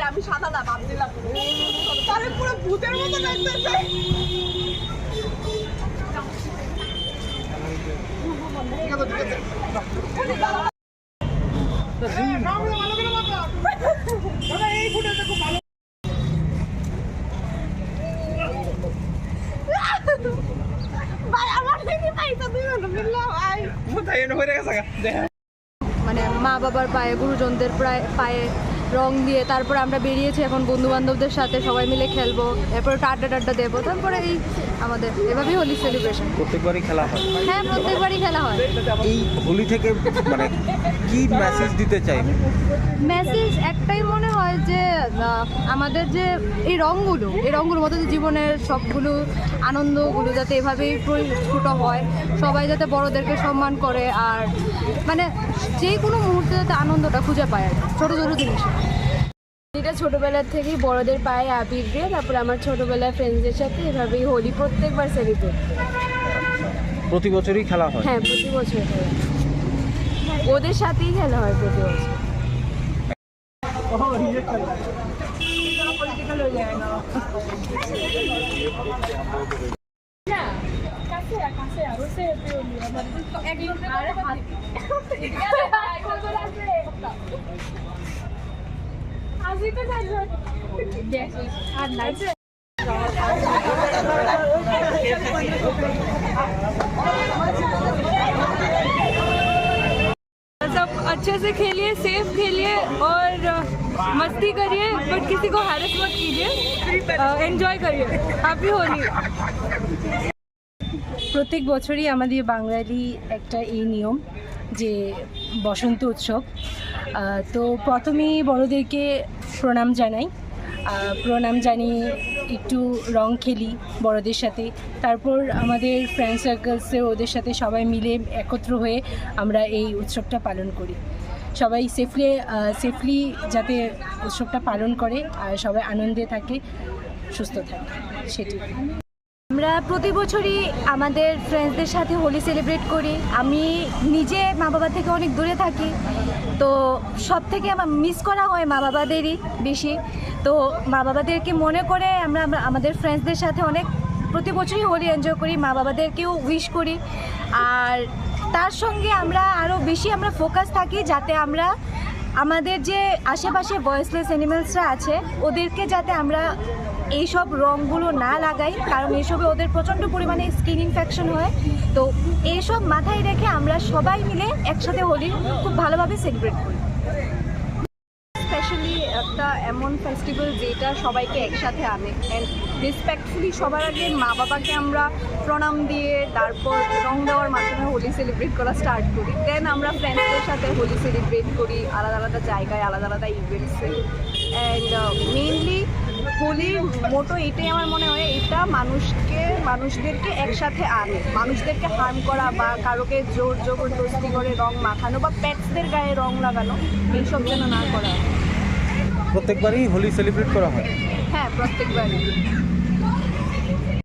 আমি সাদা না বাদ দিলাম তারে পুরো ভূতের মতো লাগতেছে মানে মা বাবার পায়ে গুরুজনদের পায়ে রং দিয়ে তারপরে আমরা বেরিয়েছি এখন বন্ধু বান্ধবদের সাথে সবাই মিলে খেলবো, এরপরে টাড্ডা দেবো, তারপরে এই আমাদের এভাবেই হোলি সেলিব্রেশন। প্রত্যেকবারই খেলা হয়? হ্যাঁ, প্রত্যেকবারই খেলা হয়। এই হোলি থেকে মানে কি মেসেজ দিতে চাই? মেসেজ একটাই মনে হয় যে আমাদের যে এই রঙগুলোর মধ্যে জীবনের সবগুলো আনন্দগুলো যাতে এভাবেই প্রস্ফুট হয়, সবাই যাতে বড়দেরকে সম্মান করে আর মানে যে কোনো মুহূর্তে যাতে আনন্দটা খুঁজে পায় ছোটো ছোটো জিনিস। এটা ছোটোবেলার থেকেই বড়দের পায়ে আবির দিয়ে তারপরে আমার ছোটোবেলার ফ্রেন্ডসদের সাথে এভাবেই হোলি প্রত্যেকবার সেলিব্রেট। প্রতি বছরই খেলা হয়? হ্যাঁ, প্রতি বছর ওদের সাথেই খেলা হয় প্রতি বছর। सब अच्छे से खेलिए, सेफ खेलिए और मस्ती करिए, बट किसी को हैरेस मत कीजिए, एंजॉय करिए। हैप्पी होली। প্রত্যেক বছরই আমাদের বাঙালি একটা এই নিয়ম যে বসন্ত উৎসব, তো প্রথমেই বড়দেরকে প্রণাম জানিয়ে একটু রং খেলি বড়দের সাথে, তারপর আমাদের ফ্রেন্ড সার্কেলসের ওদের সাথে সবাই মিলে একত্র হয়ে আমরা এই উৎসবটা পালন করি। সবাই সেফলি যাতে উৎসবটা পালন করে আর সবাই আনন্দে থাকে, সুস্থ থাকে, সেটি। আমরা প্রতি বছরই আমাদের ফ্রেন্ডসদের সাথে হোলি সেলিব্রেট করি। আমি নিজে মা বাবা থেকে অনেক দূরে থাকি, তো সব থেকে আমার মিস করা হয় মা বাবাদেরই বেশি। তো মা বাবাদেরকে মনে করে আমরা আমাদের ফ্রেন্ডসদের সাথে অনেক প্রতি বছরই হোলি এনজয় করি, মা বাবাদেরকেও উইশ করি। আর তার সঙ্গে আমরা আরও বেশি ফোকাস থাকি যাতে আমরা আমাদের যে আশেপাশে ভয়েসলেস অ্যানিমেলসরা আছে ওদেরকে যাতে আমরা এইসব রঙগুলো না লাগাই, কারণ এইসবে ওদের প্রচণ্ড পরিমাণে স্কিন ইনফেকশন হয়। তো এইসব মাথায় রেখে আমরা সবাই মিলে একসাথে হোলি খুব ভালোভাবে সেলিব্রেট করি। স্পেশালি একটা এমন ফেস্টিভ্যাল যেটা সবাইকে একসাথে আনে, অ্যান্ড রেসপেক্টফুলি সবার আগে মা বাবাকে আমরা প্রণাম দিয়ে তারপর রং দেওয়ার মাধ্যমে হোলি সেলিব্রেট করা স্টার্ট করি। দেন আমরা ফ্রেন্ডসদের সাথে হোলি সেলিব্রেট করি আলাদা আলাদা জায়গায়, আলাদা আলাদা ইভেন্টসে। অ্যান্ড মেইনলি হোলির মোটো এটাই আমার মনে হয়, এটা মানুষদেরকে একসাথে আনে, মানুষদেরকে হার্ম করা বা কারোকে জবরদস্তি করে রং মাখানো বা পেটসদের গায়ে রং লাগানো এইসব যেন না করা। প্রত্যেকবারই হোলি সেলিব্রেট করা হয়? হ্যাঁ, প্রত্যেকবারই।